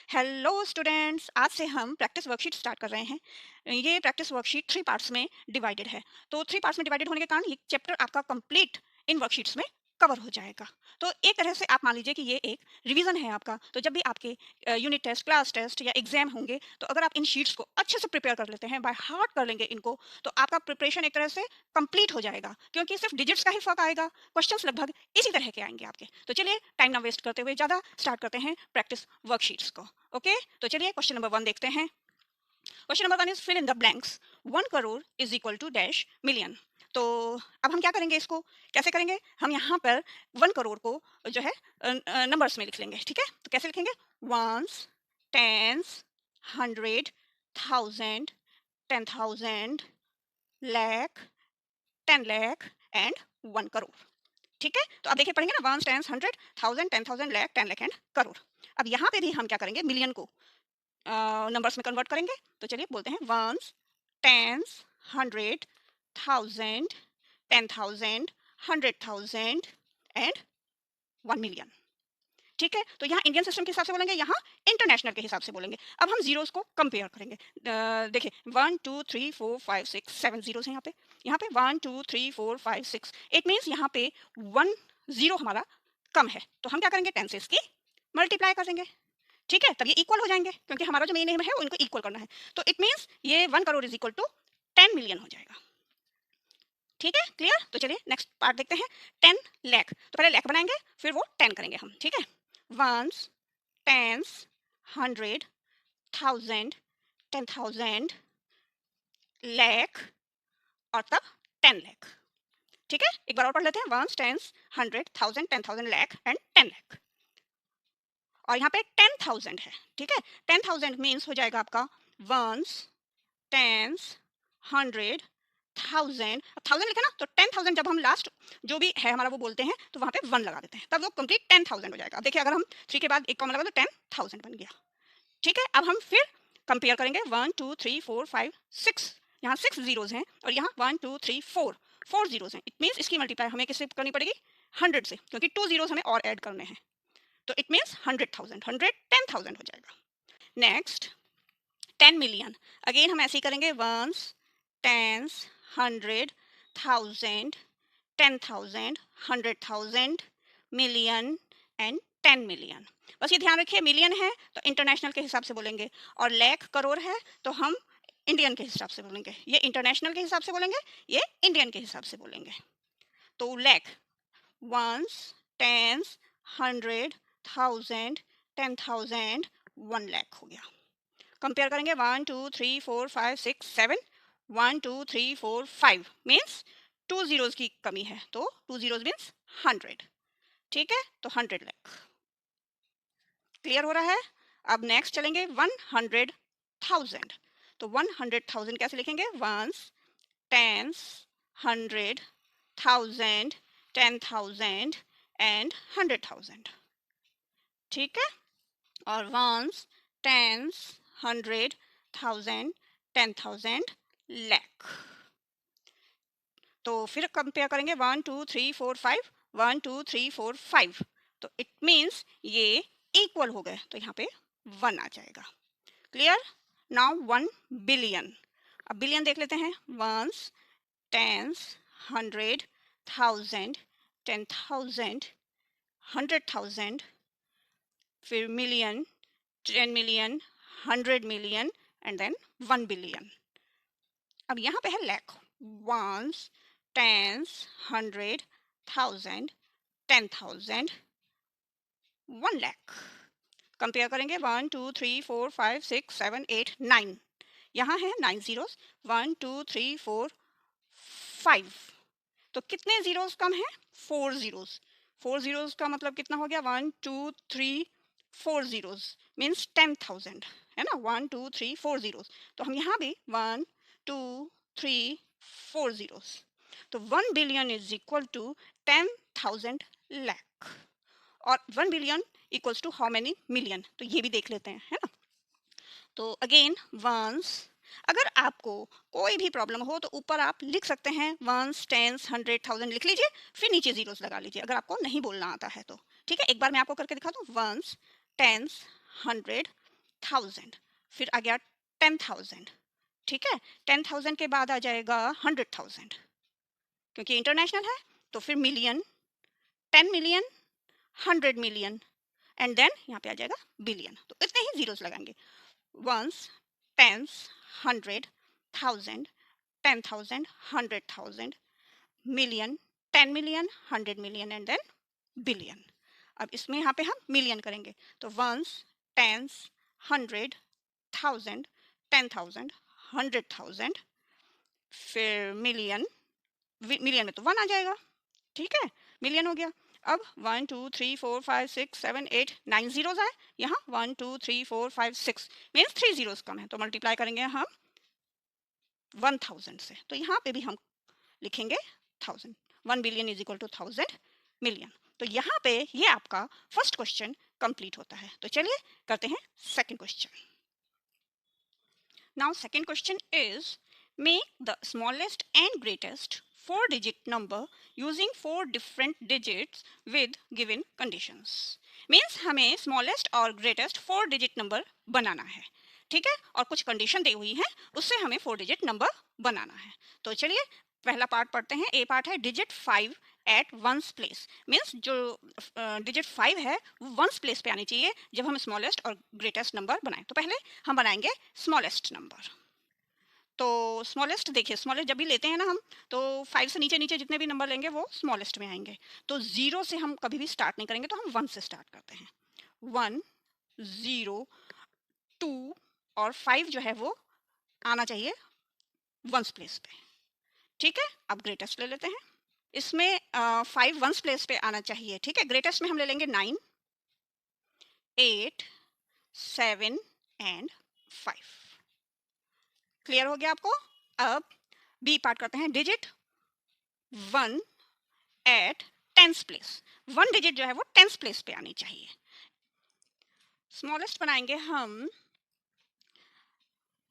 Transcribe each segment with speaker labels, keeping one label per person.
Speaker 1: Hello students, आज से हम प्रैक्टिस वर्कशीट स्टार्ट कर रहे हैं। ये प्रैक्टिस वर्कशीट 3 पार्ट्स में डिवाइडेड है। तो 3 पार्ट्स में डिवाइडेड होने के कारण ये चैप्टर आपका कंप्लीट इन वर्कशीट्स में कवर हो जाएगा। तो एक तरह से आप मान लीजिए कि ये एक रिवीजन है आपका। तो जब भी आपके यूनिट टेस्ट, क्लास टेस्ट या एग्जाम होंगे, तो अगर आप इन शीट्स को अच्छे से प्रिपेयर कर लेते हैं, बाय हार्ट कर लेंगे इनको, तो आपका प्रिपरेशन एक तरह से कंप्लीट हो जाएगा। क्योंकि सिर्फ डिजिट्स का ही फर्क आएगा, क्वेश्चंस लगभग इसी तरह के आएंगे आपके। तो चलिए टाइम ना वेस्ट करते हुए ज़्यादा स्टार्ट करते हैं प्रैक्टिस वर्कशीट्स को। ओके, तो चलिए क्वेश्चन नंबर 1 देखते हैं। Question number 1 is fill in the blanks. 1 crore is equal to dash million. तो अब हम क्या करेंगे, इसको कैसे करेंगे? हम यहाँ पर 1 करोड़ को जो है नंबर्स में लिख लेंगे। ठीक है, तो कैसे लिखेंगे? Ones, tens, 100, 1000, 10,000, lakh, 10 lakh and 1 crore. ठीक है, तो अब देखिए पढ़ेंगे ना, ones, tens, 100, 1000, 10,000, lakh, 10 lakh and crore. अब यहाँ पे भी हम क्या करेंगे, मिलियन को नंबर्स में कन्वर्ट करेंगे। तो चलिए बोलते हैं वंस, टेंस, 100, 1000, 10,000, 100,000 एंड 1 मिलियन। ठीक है, तो यहाँ इंडियन सिस्टम के हिसाब से बोलेंगे, यहाँ इंटरनेशनल के हिसाब से बोलेंगे। अब हम जीरोस को कंपेयर करेंगे। देखिए 1 2 3 4 5 6 7 जीरोस हैं यहाँ पे 1 2 3 4 5 6। इट मीन्स यहाँ पे 1 जीरो हमारा कम है, तो हम क्या करेंगे, 10 से इसकी मल्टीप्लाई कर देंगे। ठीक है, तब ये इक्वल हो जाएंगे, क्योंकि हमारा जो मेन एम है वो इनको इक्वल करना है। तो इट मीन्स ये 1 crore is equal to 10 million हो जाएगा। ठीक है, क्लियर? तो चलिए नेक्स्ट पार्ट देखते हैं। 10 लाख, तो पहले लाख बनाएंगे, फिर वो 10 करेंगे हम। ठीक है, वंस, टेंस, 100, 1000, 10,000, लाख और तब 10 लाख। ठीक है, एक बार और पढ़ लेते हैं। Ones, tens, 100, 1000, 10,000, lakh and 10 lakh. और यहाँ पे 10,000 है। ठीक है, 10,000 मीन्स हो जाएगा आपका वंस, टेंस, 100, 1000। अब 1000 लिखा ना, तो 10,000 जब हम लास्ट जो भी है हमारा वो बोलते हैं, तो वहां पे 1 लगा देते हैं, तब वो कंप्लीट 10,000 हो जाएगा। अब देखिए, अगर हम 3 के बाद एक कॉमा लगा तो 10,000 बन गया। ठीक है, अब हम फिर कंपेयर करेंगे 1 2 3 4 5 6। यहाँ 6 जीरोज हैं और यहाँ 1 2 3 4 जीरोज हैं। इट मीन्स इसकी मल्टीप्लाई हमें किससे करनी पड़ेगी? 100 से, क्योंकि 2 जीरोज हमें और ऐड करने हैं। तो इट मीन्स 100,000, 100 10,000 हो जाएगा। Next 10 million. अगेन हम ऐसे ही करेंगे, ones, tens, 100, 1000, 10,000, 100,000, million and 10 million. बस ये ध्यान रखिए, मिलियन है तो इंटरनेशनल के हिसाब से बोलेंगे, और लाख करोड़ है तो हम इंडियन के हिसाब से बोलेंगे। ये इंटरनेशनल के हिसाब से बोलेंगे, ये इंडियन के हिसाब से बोलेंगे। तो लाख, वंस, टेंस, 100, 1000, 10,000, 1 लाख हो गया। कंपेयर करेंगे 1 2 3 4 5 6 7। 1 2 3 4 5 मीन्स 2 जीरोज की कमी है, तो 2 जीरोज मीन्स 100। ठीक है, तो 100 लाख। क्लियर हो रहा है? अब नेक्स्ट चलेंगे 100,000। तो 100,000 कैसे लिखेंगे? Ones, tens, 100, 1000, 10,000 and 100,000। ठीक है, और वंस, टेंस, 100, 1000, 10,000, लाख। तो फिर कंपेयर करेंगे 1 2 3 4 5। 1 2 3 4 5, तो इट मीन्स ये इक्वल हो गए, तो यहाँ पे 1 आ जाएगा। क्लियर? Now 1 billion. अब बिलियन देख लेते हैं। वंस, टेंस, 100, 1000, 10,000, 100,000, फिर million, 10 million, 100 million and then 1 billion. अब यहाँ पे है lakh. Ones, tens, 100, 1000, 10,000, 1 lakh. Compare करेंगे 1 2 3 4 5 6 7 8 9। यहाँ है 9 जीरोस। 1 2 3 4 5। तो कितने जीरोस कम है? 4 जीरोस। 4 जीरोस का मतलब कितना हो गया? 1 2 3 4 जीरोस मीन्स 10,000 है ना। 1 2 3 4 जीरोस, तो हम यहाँ भी 1 2 3 4 जीरोस। तो 1 billion is equal to 10,000 lakh. और 1 billion equals to how many million, तो ये भी देख लेते हैं, है ना। तो अगेन वंस, अगर आपको कोई भी प्रॉब्लम हो तो ऊपर आप लिख सकते हैं वंस, टेंस, 100, 1000 लिख लीजिए, फिर नीचे जीरोस लगा लीजिए अगर आपको नहीं बोलना आता है तो। ठीक है, एक बार मैं आपको करके दिखा दूं। वंस, टेंस, 100, 1000, फिर आ गया 10,000, ठीक है। 10,000 के बाद आ जाएगा 100,000, क्योंकि इंटरनेशनल है तो फिर million, 10 million, 100 million, and then यहाँ पे आ जाएगा बिलियन। तो इतने ही जीरोस लगाएंगे, ones, tens, 100, 1000, 10,000, 100,000, million, 10 million, 100 million, and then billion. अब इसमें यहाँ पे हम मिलियन करेंगे, तो वंस, टेंस, 100, 1000, 10,000, 100,000, फिर मिलियन, मिलियन में तो 1 आ जाएगा, ठीक है, मिलियन हो गया। अब 1 2 3 4 5 6 7 8 9 जीरोस आए यहाँ, 1 2 3 4 5 6 मीन्स 3 जीरोस कम है, तो मल्टीप्लाई करेंगे हम 1000 से, तो यहाँ पे भी हम लिखेंगे 1000, 1 billion is equal to 1000 million. तो यहाँ पे ये आपका फर्स्ट क्वेश्चन कंप्लीट होता है। तो चलिए करते हैं second question. Now second question is, make the smallest and greatest four digit number using four different digits with given conditions. Means हमें smallest और greatest four digit number बनाना है, ठीक है, और कुछ कंडीशन दी हुई है, उससे हमें फोर डिजिट नंबर बनाना है। तो चलिए पहला पार्ट पढ़ते हैं। ए पार्ट है digit 5 at ones place. Means जो डिजिट 5 है वो वंस प्लेस पे आनी चाहिए जब हम स्मॉलेस्ट और ग्रेटेस्ट नंबर बनाएं। तो पहले हम बनाएंगे स्मॉलेस्ट नंबर। तो स्मॉलेस्ट देखिए, स्मॉलेस्ट जब भी लेते हैं ना हम, तो 5 से नीचे नीचे जितने भी नंबर लेंगे वो स्मॉलेस्ट में आएंगे। तो 0 से हम कभी भी स्टार्ट नहीं करेंगे, तो हम 1 से स्टार्ट करते हैं। 1, 0, 2 और 5 जो है वो आना चाहिए वंस प्लेस पे, ठीक है। अब ग्रेटेस्ट ले लेते हैं। इसमें 5 वंस प्लेस पे आना चाहिए, ठीक है। ग्रेटेस्ट में हम ले लेंगे 9, 8, 7 एंड 5। क्लियर हो गया आपको। अब बी पार्ट करते हैं। Digit 1 at tens place. 1 digit जो है वो टेंस प्लेस पे आनी चाहिए। स्मॉलेस्ट बनाएंगे हम।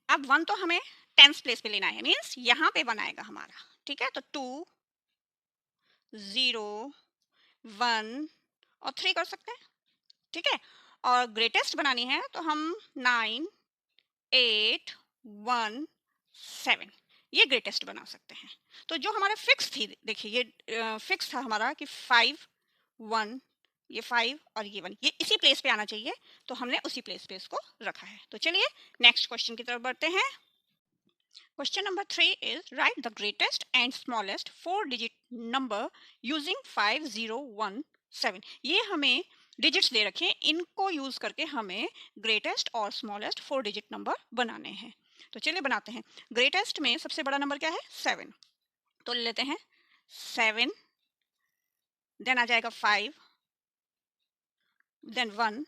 Speaker 1: अब 1 तो हमें टेंस प्लेस पे लेना है, मीन्स यहाँ पे बनाएगा हमारा, ठीक है। तो 2, 0, 1 और 3 कर सकते हैं, ठीक है। और ग्रेटेस्ट बनानी है तो हम 9, 8, 1, 7 ये ग्रेटेस्ट बना सकते हैं। तो जो हमारे फिक्स थी, देखिए ये फिक्स था हमारा कि 5, 1, ये 5 और ये 1 ये इसी प्लेस पे आना चाहिए, तो हमने उसी प्लेस पे इसको रखा है। तो चलिए नेक्स्ट क्वेश्चन की तरफ बढ़ते हैं। Question number 3 is, write the greatest and smallest four digit number using 5017। ये हमें डिजिट्स दे रखे हैं, इनको यूज करके हमें ग्रेटेस्ट और स्मॉलेस्ट फोर डिजिट नंबर बनाने हैं। तो चलिए बनाते हैं। ग्रेटेस्ट में सबसे बड़ा नंबर क्या है? 7। तो ले लेते हैं 7, देन आ जाएगा 5, देन 1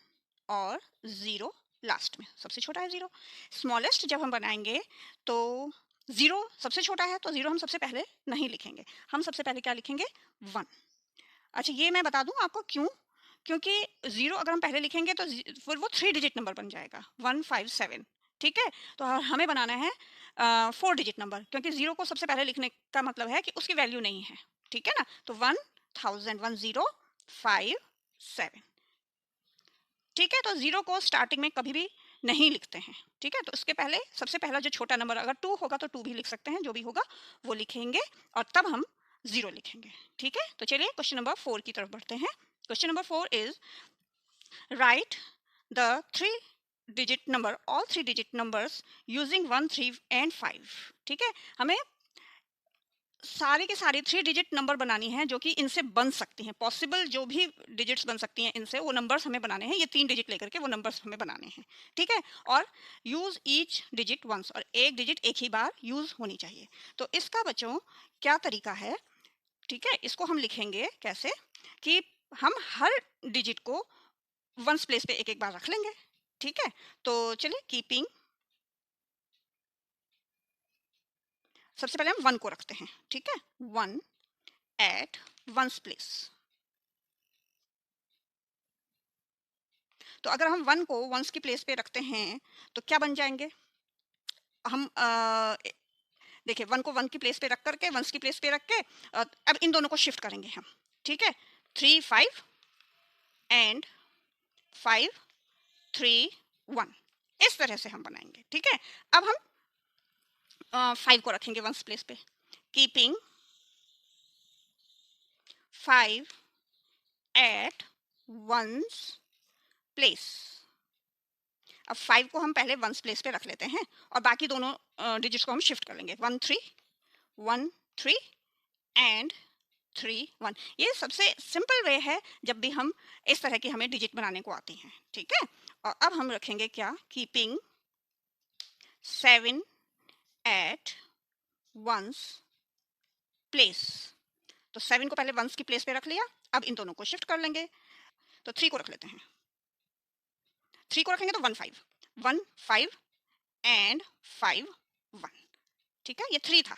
Speaker 1: और 0 लास्ट में, सबसे छोटा है 0। स्मॉलेस्ट जब हम बनाएंगे तो 0 सबसे छोटा है, तो 0 हम सबसे पहले नहीं लिखेंगे, हम सबसे पहले क्या लिखेंगे? 1। अच्छा ये मैं बता दूं आपको क्यों, क्योंकि 0 अगर हम पहले लिखेंगे तो फिर वो 3 डिजिट नंबर बन जाएगा, 157, ठीक है। तो हमें बनाना है 4 डिजिट नंबर, क्योंकि 0 को सबसे पहले लिखने का मतलब है कि उसकी वैल्यू नहीं है, ठीक है ना। तो 1000, 1057, ठीक है। तो 0 को स्टार्टिंग में कभी भी नहीं लिखते हैं, ठीक है। तो उसके पहले सबसे पहला जो छोटा नंबर, अगर 2 होगा तो 2 भी लिख सकते हैं, जो भी होगा वो लिखेंगे और तब हम 0 लिखेंगे, ठीक है। तो चलिए क्वेश्चन नंबर 4 की तरफ बढ़ते हैं। Question number 4 is, right the 3 digit number, all 3 digit numbers using 1, 3 and 5, ठीक है। हमें सारे के सारे 3 डिजिट नंबर बनानी है जो कि इनसे बन सकती हैं, पॉसिबल जो भी डिजिट्स बन सकती हैं इनसे, वो नंबर्स हमें बनाने हैं। ये 3 डिजिट लेकर के वो नंबर्स हमें बनाने हैं, ठीक है। और यूज ईच डिजिट वंस, और एक डिजिट एक ही बार यूज होनी चाहिए। तो इसका बच्चों क्या तरीका है, ठीक है। इसको हम लिखेंगे कैसे कि हम हर डिजिट को वंस प्लेस पे एक एक बार रख लेंगे, ठीक है। तो चलिए कीपिंग, सबसे पहले हम 1 को रखते हैं, ठीक है। 1 एट वंस प्लेस। तो अगर हम 1 को वंस की प्लेस पे रखते हैं तो क्या बन जाएंगे हम? देखिए 1 को 1 की प्लेस पे रख करके, वंस की प्लेस पे रख के अब इन दोनों को शिफ्ट करेंगे हम, ठीक है। 3, 5 एंड 5, 3, 1, इस तरह से हम बनाएंगे, ठीक है। अब हम 5 को रखेंगे वंस प्लेस पे, कीपिंग 5 एट वंस प्लेस। अब 5 को हम पहले वंस प्लेस पे रख लेते हैं और बाकी दोनों डिजिट्स को हम शिफ्ट कर लेंगे, 1 3 1 3 एंड 3 1। ये सबसे सिंपल वे है जब भी हम इस तरह की हमें डिजिट बनाने को आती हैं, ठीक है। और अब हम रखेंगे क्या, कीपिंग 7 एट वंस प्लेस। तो 7 को पहले वंस की प्लेस पे रख लिया, अब इन दोनों को शिफ्ट कर लेंगे। तो 3 को रख लेते हैं, 3 को रखेंगे तो 1 5 1 5 एंड 5 1, ठीक है। ये 3 था,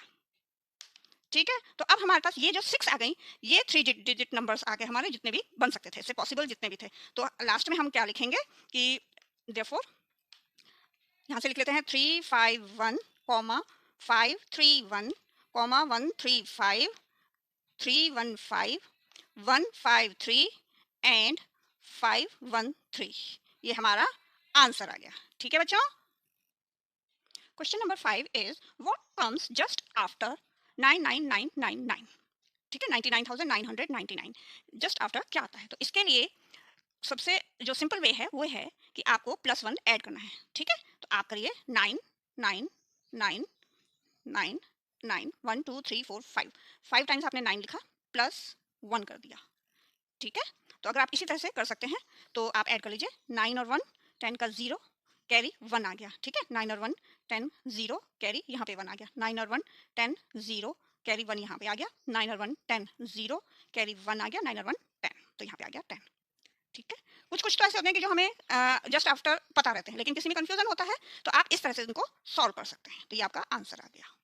Speaker 1: ठीक है। तो अब हमारे पास ये जो 6 आ गई, ये 3 डिजिट नंबर्स आ गए हमारे, जितने भी बन सकते थे, से पॉसिबल जितने भी थे। तो लास्ट में हम क्या लिखेंगे कि देयरफॉर यहाँ से लिख लेते हैं 3 5 1 कॉमा 5 3 1 कॉमा 1 3 5 3 1 5 1 5 3 एंड 5 1 3। ये हमारा आंसर आ गया, ठीक है बच्चों। Question number 5 is what comes just after 99999, ठीक है, 99,999 जस्ट आफ्टर क्या आता है। तो इसके लिए सबसे जो सिंपल वे है वो है कि आपको +1 ऐड करना है, ठीक है। तो आप करिए 9 9 9 9 9 1 2 3 4 5 5 टाइम्स आपने 9 लिखा, +1 कर दिया, ठीक है। तो अगर आप इसी तरह से कर सकते हैं तो आप ऐड कर लीजिए 9 और 1 10 का 0 कैरी 1 आ गया, ठीक है। 9 और 1 10 0 कैरी यहाँ पे 1 आ गया, 9 और 1 10 0 कैरी 1 यहाँ पे आ गया, 9 और 1 10 0 कैरी 1 आ गया, 9 और 1 10, तो यहाँ पे आ गया 10, ठीक है। कुछ कुछ तो ऐसे होते हैं कि जो हमें जस्ट आफ्टर पता रहते हैं, लेकिन किसी में कंफ्यूजन होता है तो आप इस तरह से उनको सॉल्व कर सकते हैं। तो ये आपका आंसर आ गया।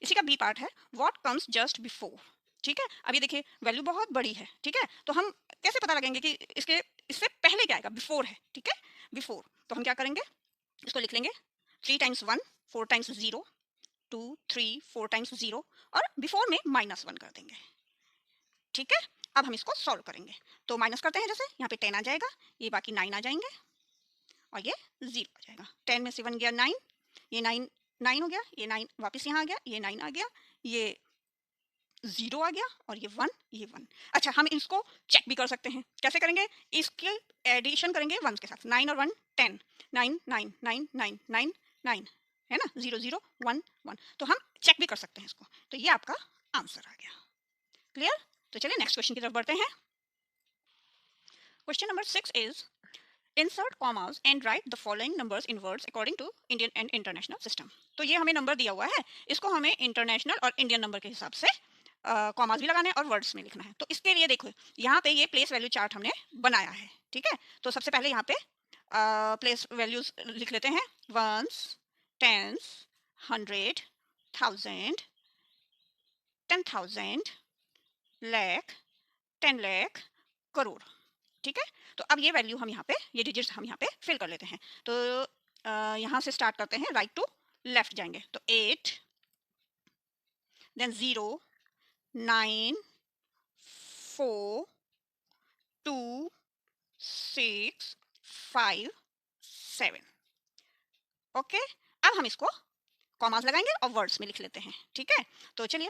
Speaker 1: इसी का बी पार्ट है व्हाट कम्स जस्ट बिफोर, ठीक है। अब ये देखिए वैल्यू बहुत बड़ी है, ठीक है। तो हम कैसे पता लगेंगे कि इसके इससे पहले क्या आएगा, बिफोर है, ठीक है। बिफोर तो हम क्या करेंगे, इसको लिख लेंगे 3 टाइम्स 1 4 टाइम्स 0 2 3 4 टाइम्स 0 और बिफोर में -1 कर देंगे, ठीक है। अब हम इसको सॉल्व करेंगे, तो माइनस करते हैं, जैसे यहाँ पे 10 आ जाएगा, ये बाकी 9 आ जाएंगे और ये 0 आ जाएगा। 10 में से 1 गया 9, ये 9 9 हो गया, ये 9 वापस यहाँ आ गया, ये 9 आ गया, ये 0 आ गया और ये 1 ये 1। अच्छा, हम इसको चेक भी कर सकते हैं, कैसे करेंगे, इसके एडिशन करेंगे 1 के साथ, 9 और 1 10 9 9 9 9 9 9 है ना, 0 0 1 1। तो हम चेक भी कर सकते हैं इसको, तो ये आपका आंसर आ गया। क्लियर। तो चलिए नेक्स्ट क्वेश्चन की तरफ बढ़ते हैं। Question number 6 is insert commas and write the following numbers in words according to Indian and international system। तो ये हमें नंबर दिया हुआ है, इसको हमें इंटरनेशनल और इंडियन नंबर के हिसाब से कॉमास भी लगाने हैं और वर्ड्स में लिखना है। तो इसके लिए देखो यहाँ पे ये प्लेस वैल्यू चार्ट हमने बनाया है, ठीक है। तो सबसे पहले यहाँ पे प्लेस वैल्यूज लिख लेते हैं, वंस टेंस 100 1000 10,000 लाख 10 लाख करोड़, ठीक है। तो अब ये वैल्यू हम यहाँ पे, ये डिजिट्स हम यहाँ पे फिल कर लेते हैं। तो यहाँ से स्टार्ट करते हैं, राइट टू लेफ्ट जाएंगे, तो 8 देन 0 9 4 2 6 5 7। ओके, अब हम इसको कॉमास लगाएंगे और वर्ड्स में लिख लेते हैं, ठीक है। तो चलिए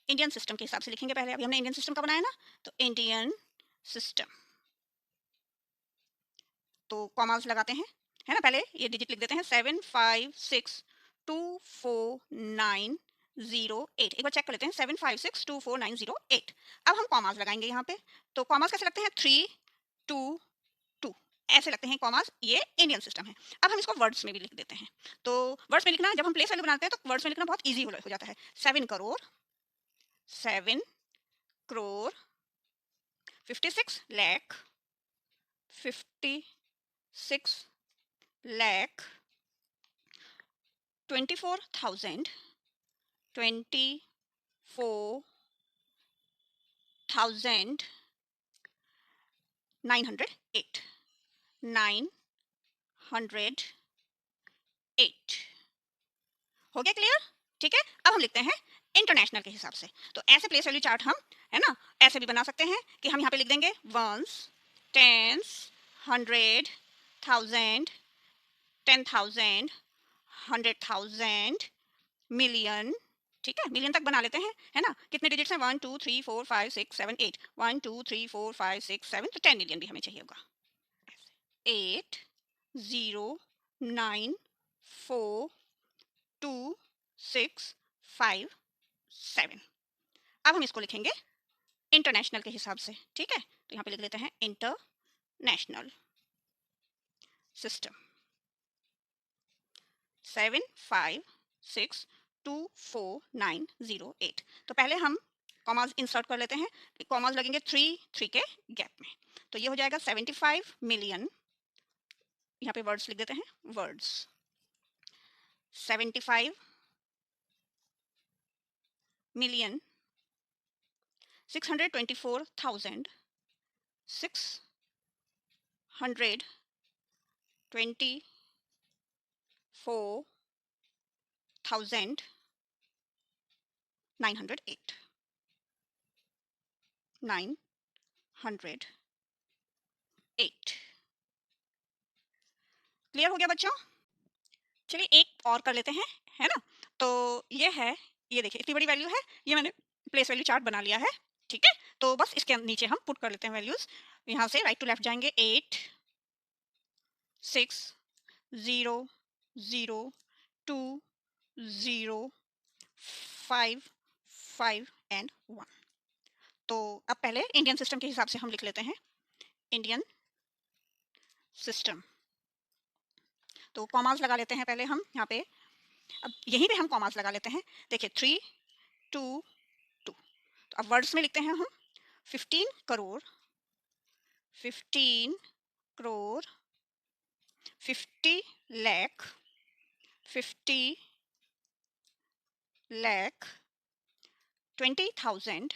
Speaker 1: इंडियन सिस्टम के हिसाब से लिखेंगे पहले, अभी हमने इंडियन सिस्टम का बनाया ना, तो इंडियन सिस्टम, तो कॉमास लगाते हैं, है ना। पहले ये डिजिट लिख देते हैं 7 5 6 2 4 9 0 8। एक बार चेक कर लेते हैं 7 5 6 2 4 9 0 8। अब हम कॉमास लगाएंगे यहाँ पे, तो कॉमास कैसे लगते हैं, 3 2 2 ऐसे लगते हैं कॉमास, ये इंडियन सिस्टम है। अब हम इसको वर्ड्स में भी लिख देते हैं। तो वर्ड्स में लिखना, जब हम प्लेस वैल्यू बनाते हैं तो वर्ड्स में लिखना बहुत ईजी हो जाता है। 7 करोड़ 7 करोड़ 56 लाख 56 लाख 24,000 24,908 908 हो गया क्लियर, ठीक है। अब हम लिखते हैं इंटरनेशनल के हिसाब से, तो ऐसे प्लेस वैल्यू चार्ट हम, है ना, ऐसे भी बना सकते हैं कि हम यहाँ पे लिख देंगे वंस टेंस 100 1000 10,000, 100,000, मिलियन, ठीक है, मिलियन तक बना लेते हैं, है ना। कितने डिजिट्स हैं, 1 2 3 4 5 6 7 8, 1 2 3 4 5 6 7, तो 10 मिलियन भी हमें चाहिए होगा। 8 0 9 4 2 6 5 7। अब हम इसको लिखेंगे इंटरनेशनल के हिसाब से, ठीक है। तो यहाँ पे लिख लेते हैं इंटरनेशनल सिस्टम 7562498। तो पहले हम कॉमास इंसर्ट कर लेते हैं। कॉमास लगेंगे 3 3 के गैप में। तो ये हो जाएगा 75 मिलियन, यहाँ पे वर्ड्स लिख देते हैं, वर्ड्स 75 मिलियन 624,908 908। क्लियर हो गया बच्चों? चलिए एक और कर लेते हैं, है ना। तो ये है, ये देखिए इतनी बड़ी वैल्यू है, ये मैंने प्लेस वैल्यू चार्ट बना लिया है, ठीक है। तो बस इसके नीचे हम पुट कर लेते हैं वैल्यूज। यहाँ से राइट टू लेफ्ट जाएंगे, 8 6 0 0 2 0 5 5 एंड 1। तो अब पहले इंडियन सिस्टम के हिसाब से हम लिख लेते हैं, इंडियन सिस्टम। तो कॉमास लगा लेते हैं पहले हम यहाँ पे। अब यहीं पे हम कॉमास लगा लेते हैं। देखिए 3 2 2। तो अब वर्ड्स में लिखते हैं हम 15 करोड़ 15 करोड़ 50 लाख 50 लाख 20,000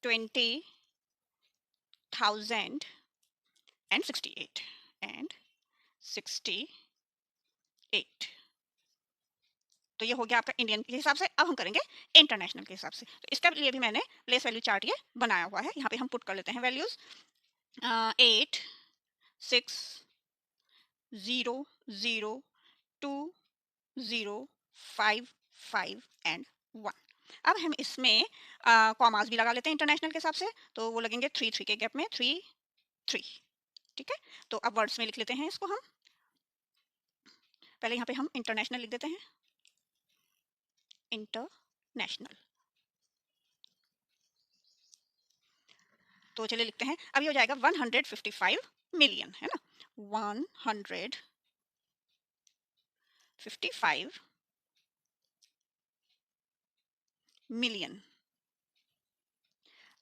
Speaker 1: 20,000 एंड 68 एंड 68। तो ये हो गया आपका इंडियन के हिसाब से। अब हम करेंगे इंटरनेशनल के हिसाब से। तो इसके लिए भी मैंने प्लेस वैल्यू चार्ट ये बनाया हुआ है। यहाँ पे हम पुट कर लेते हैं वैल्यूज 8 6 0 0 2 0 5 5 एंड 1। अब हम इसमें कॉमास भी लगा लेते हैं इंटरनेशनल के हिसाब से। तो वो लगेंगे 3 3 के गैप में, 3 3, ठीक है। तो अब वर्ड्स में लिख लेते हैं इसको हम। पहले यहाँ पे हम इंटरनेशनल लिख देते हैं, इंटरनेशनल। तो चलिए लिखते हैं, अब ये हो जाएगा 155 मिलियन, है ना। 155 मिलियन।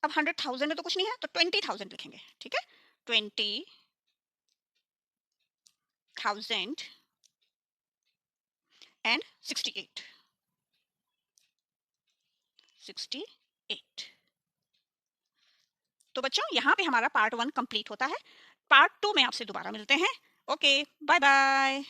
Speaker 1: अब 100,000 में तो कुछ नहीं है, तो 20,000 लिखेंगे, ठीक है। 20,000 एंड 68 68। तो बच्चों यहाँ पे हमारा पार्ट 1 कंप्लीट होता है। पार्ट 2 में आपसे दोबारा मिलते हैं। Okay, bye bye.